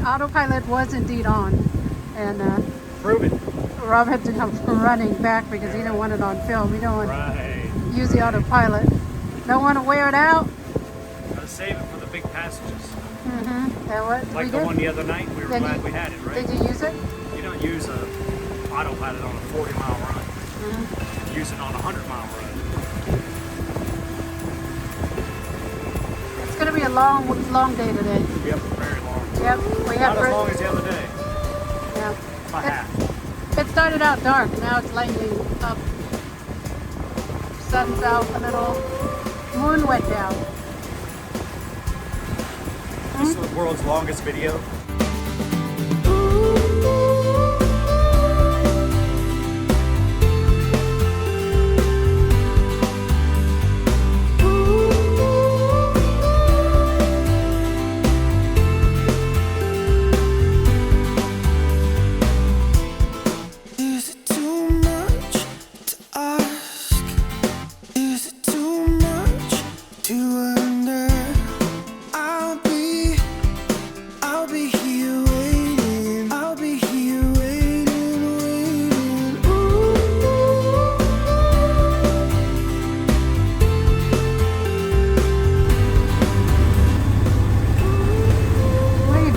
autopilot was indeed on, and Prove it. Rob had to come running back because he didn't want it on film. He don't want to use the autopilot. Don't want to wear it out. Gotta save it for the big passages. Mm-hmm. And what Like the one the other night, we were glad we had it, right? Did you use it? You don't use a autopilot on a 40-mile run. Mm-hmm. Use it on a 100-mile run. It's going to be a long day today. Yep, very long. Yep, we have Not as long as the other day. Yeah. By half. It started out dark, now it's lightening up. Sun's out a little. Moon went down. This is the world's longest video.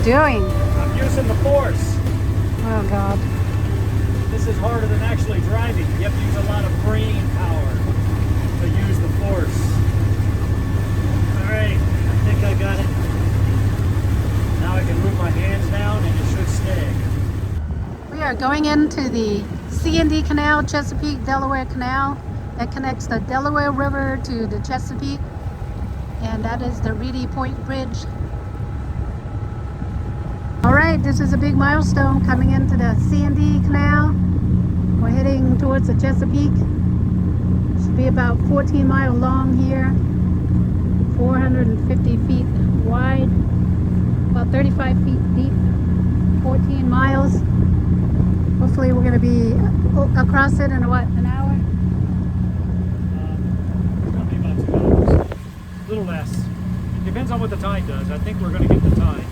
Doing? I'm using the force. Oh God. This is harder than actually driving. You have to use a lot of brain power to use the force. Alright, I think I got it. Now I can move my hands down and it should stay. We are going into the C&D Canal, Chesapeake, Delaware Canal. That connects the Delaware River to the Chesapeake. And that is the Reedy Point Bridge. Alright, this is a big milestone coming into the C&D Canal. We're heading towards the Chesapeake. Should be about 14 miles long here, 450 feet wide, about 35 feet deep, 14 miles. Hopefully we're going to be across it in what, an hour? Probably about 2 hours. A little less. It depends on what the tide does. I think we're going to get the tide.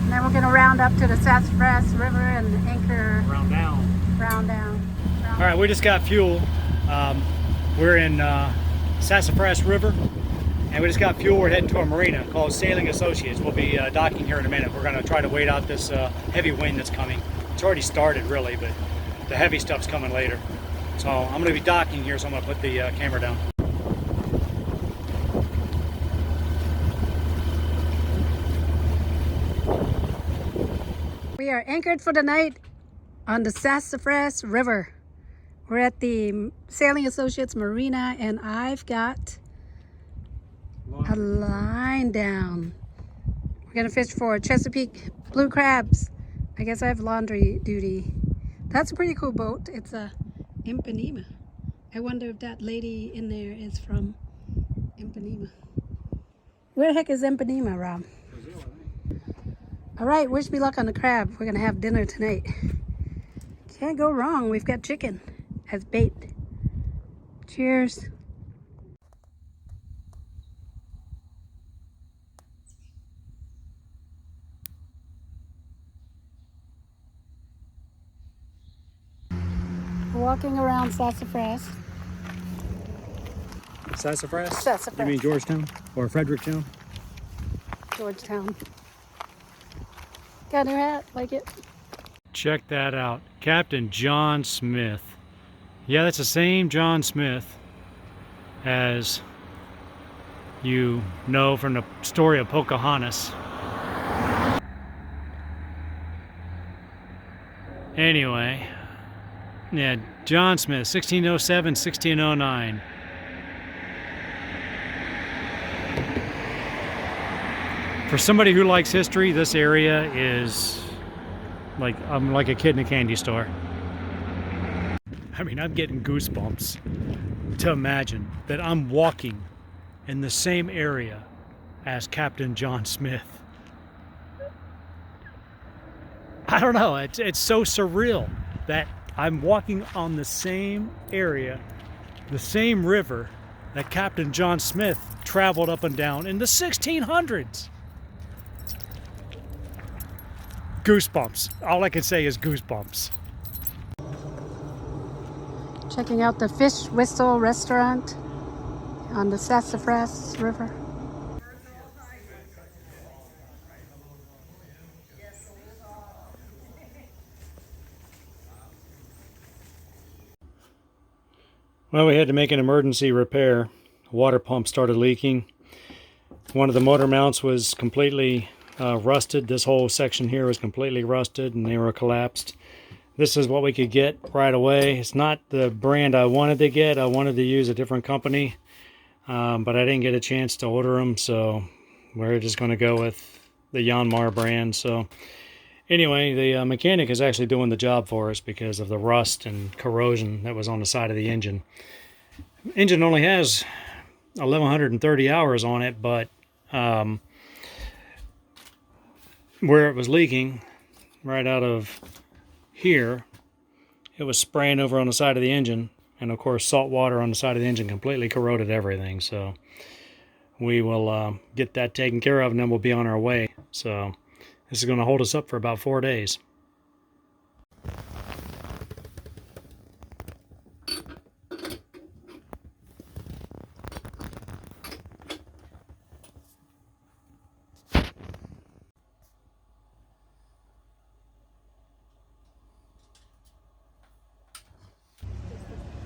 And then we're going to round up to the Sassafras River and anchor. Round down. All right, we just got fuel. We're in Sassafras River, and we just got fuel. We're heading to a marina called Sailing Associates. We'll be docking here in a minute. We're going to try to wait out this heavy wind that's coming. It's already started, really, but the heavy stuff's coming later. So I'm going to be docking here, so I'm going to put the camera down. We are anchored for the night on the Sassafras River. We're at the Sailing Associates Marina, and I've got a line down. We're gonna fish for Chesapeake blue crabs. I guess I have laundry duty. That's a pretty cool boat. It's a Ipanema. I wonder if that lady in there is from Ipanema. Where the heck is Ipanema, Rob? All right, wish me luck on the crab. We're gonna have dinner tonight. Can't go wrong. We've got chicken as bait. Cheers. We're walking around Sassafras. Sassafras? Sassafras. You mean Georgetown or Fredericktown? Georgetown. Got a new hat, like it? Check that out. Captain John Smith. Yeah, that's the same John Smith as you know from the story of Pocahontas. Anyway, yeah, John Smith, 1607, 1609. For somebody who likes history, this area is like, I'm like a kid in a candy store. I mean, I'm getting goosebumps to imagine that I'm walking in the same area as Captain John Smith. I don't know, it's so surreal that I'm walking on the same area, the same river that Captain John Smith traveled up and down in the 1600s. goosebumps. All I can say is goosebumps. Checking out the Fish Whistle restaurant on the Sassafras River. Well, we had to make an emergency repair. The water pump started leaking. One of the motor mounts was completely rusted. This whole section here was completely rusted and they were collapsed. This is what we could get right away. It's not the brand I wanted to get. I wanted to use a different company, but I didn't get a chance to order them, so we're just going to go with the Yanmar brand. So anyway, the mechanic is actually doing the job for us because of the rust and corrosion that was on the side of the engine. Engine only has 1,130 hours on it, but where it was leaking, right out of here, it was spraying over on the side of the engine, and of course salt water on the side of the engine completely corroded everything. So we will get that taken care of, and then we'll be on our way. So this is going to hold us up for about 4 days.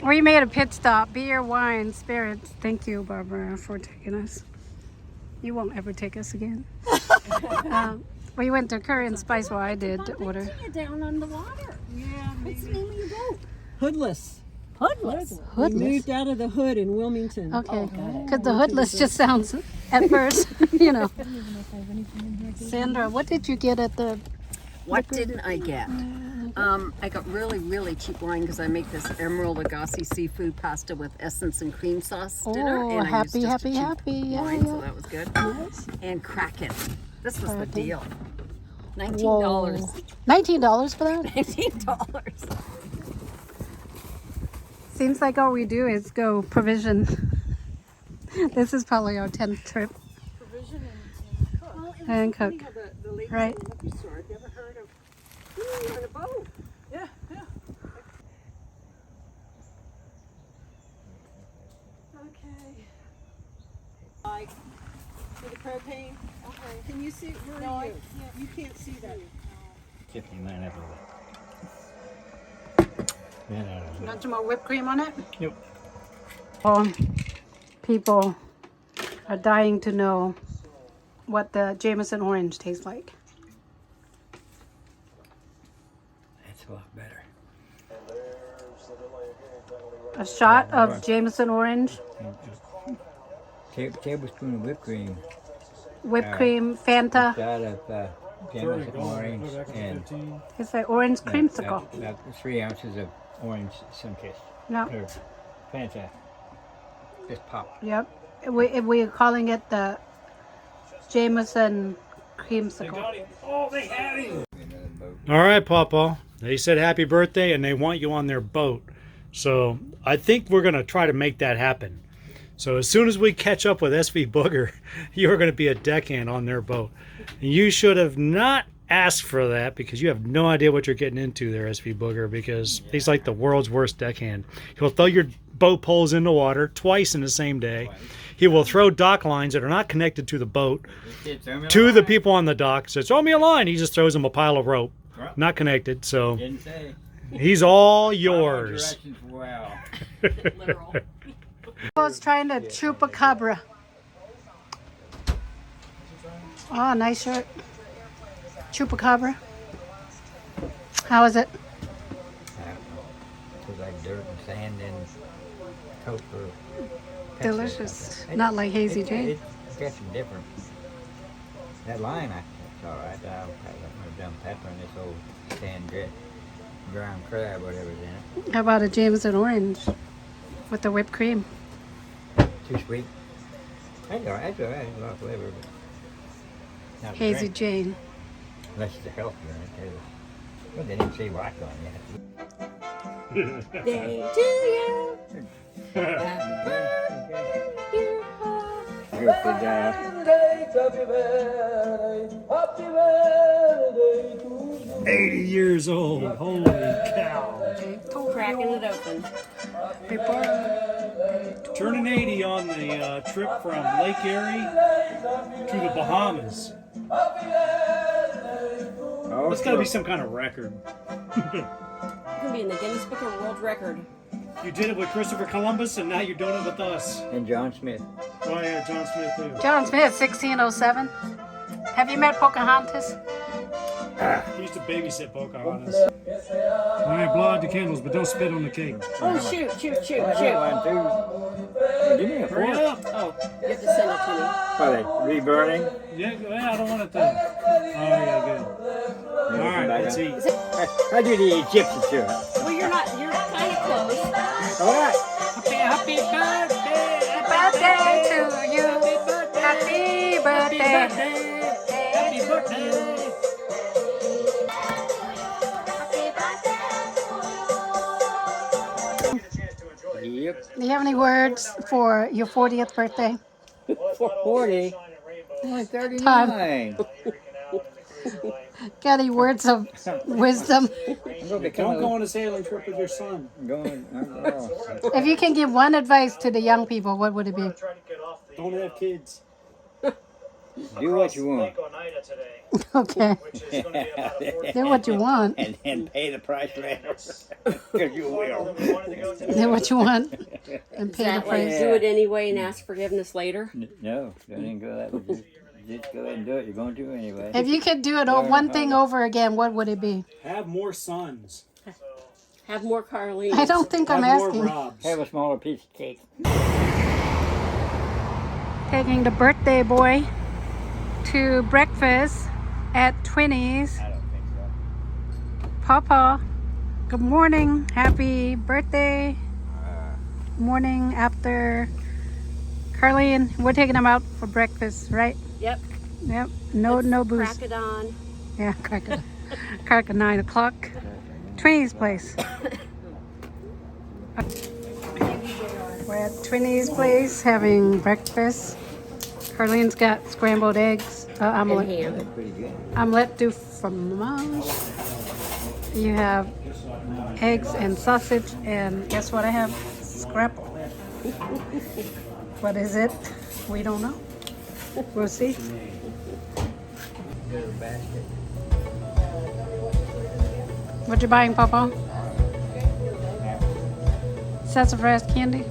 We made a pit stop. Beer, wine, spirits. Thank you, Barbara, for taking us. You won't ever take us again. We went to Curry and Spice. Well, I did order. Down on the water. Yeah, maybe. What's the name of your boat? Hoodless. Hoodless. We Hoodless. moved out of the hood in Wilmington. Okay, because the hoodless just sounds, at first, you know. Sandra, what did you get at the... What didn't I get? I got really, really cheap wine because I make this Emerald Lagasse seafood pasta with essence and cream sauce dinner. Oh, And I used happy, just a happy, cheap happy. Yeah, wine, yeah. so that was good. Nice. And Kraken. This was the Kraken. deal. $19. Whoa. $19 for that? $19. Seems like all we do is go provision. This is probably our 10th trip. Provision And cook. The ladies Right. in the liquor store. Have you ever heard of? You're on a boat. Yeah, yeah. Okay. Like, for the propane. Okay. Can you see? Where are you? You can't see that. 59 everywhere. Want some more whipped cream on it? Yep. People are dying to know what the Jameson orange tastes like. That's a lot better. A shot of Jameson orange, Tablespoon of whipped cream, whipped cream, Fanta. shot of Jameson orange, and It's like orange creamsicle. about 3 ounces of orange Sunkist. No. Or Fanta. Just pop. Yep. We're calling it the Jameson creamsicle. Oh, they had him. All right, PawPaw. They said happy birthday, and they want you on their boat. So I think we're going to try to make that happen. So as soon as we catch up with SV Booger, you're going to be a deckhand on their boat. And you should have not asked for that because you have no idea what you're getting into there, SV Booger, because he's like the world's worst deckhand. He'll throw your boat poles in the water twice in the same day. He will throw dock lines that are not connected to the boat to the people on the dock. Says, throw me a line. He just throws them a pile of rope, not connected. So Didn't say. he's all yours. Wow. I was trying to chupacabra. Oh, nice shirt. Chupacabra. How is it? It's like dirt and sand and coke or pepper or Delicious. something. Not like Hazy Jane. It's got some different. That line, it's all right. I've done pepper and this old sand grit, ground crab, whatever's in it. How about a Jameson orange with the whipped cream? Too sweet. That's all right. That's all right. A lot of flavor, but not a Hazy drink. Jane. Unless it's a health drink. Well, they didn't say rock on yet. Day to you. Happy birthday. Good 80 years old. Holy cow. Cracking it open. Turning 80 on the trip from Lake Erie to the Bahamas. That's got to be some kind of record. You can be in the Guinness Book of World Record. You did it with Christopher Columbus, and now you're doing it with us. And John Smith. Oh yeah, John Smith too. John Smith, 1607. Have you met Pocahontas? He used to babysit Pocahontas. All right, blow out the candles, but don't spit on the cake. Oh, shoot. I got one too. Give me a Hurry fork. up! Oh, you have to send it to me. Are they re-burning? Yeah, well, I don't want it to. Oh yeah, good. All right, let's eat. I do the Egyptian too. Well, you're kind of close. All right. Happy birthday! Birthday to you. Happy birthday. Happy birthday! Yep. Do you have any words for your 40th birthday? 40. Only 39. Got any words of wisdom? I'm gonna become Don't go on a sailing trip with your son. If you can give one advice to the young people, what would it be? Don't have kids. Do what you want. Okay. Do what you want. And pay the price later. Because you will. Do what you want and Is pay the that like price. do it anyway and ask forgiveness later? No, don't even go that way. Just go ahead and do it. You're going to anyway. If you could do it one thing over again, what would it be? Have more sons. Have more Carlene. I don't think I'm Have more asking. Robs. Have a smaller piece of cake. Taking the birthday boy to breakfast at Twinnies. I don't think so. PawPaw, good morning. Happy birthday. Morning after Carlene. We're taking them out for breakfast, right? Yep. Yep. No booze. Crack it on. Yeah, crack at 9 o'clock. Twinnies place. We're at Twinnies place having breakfast. Carlene's got scrambled eggs, omelet. And ham. That's pretty good. Omelette du fromage. You have eggs and sausage, and guess what I have? Scrapple. What is it? We don't know. We'll see. Good basket. What you buying, PawPaw? Sassafras candy.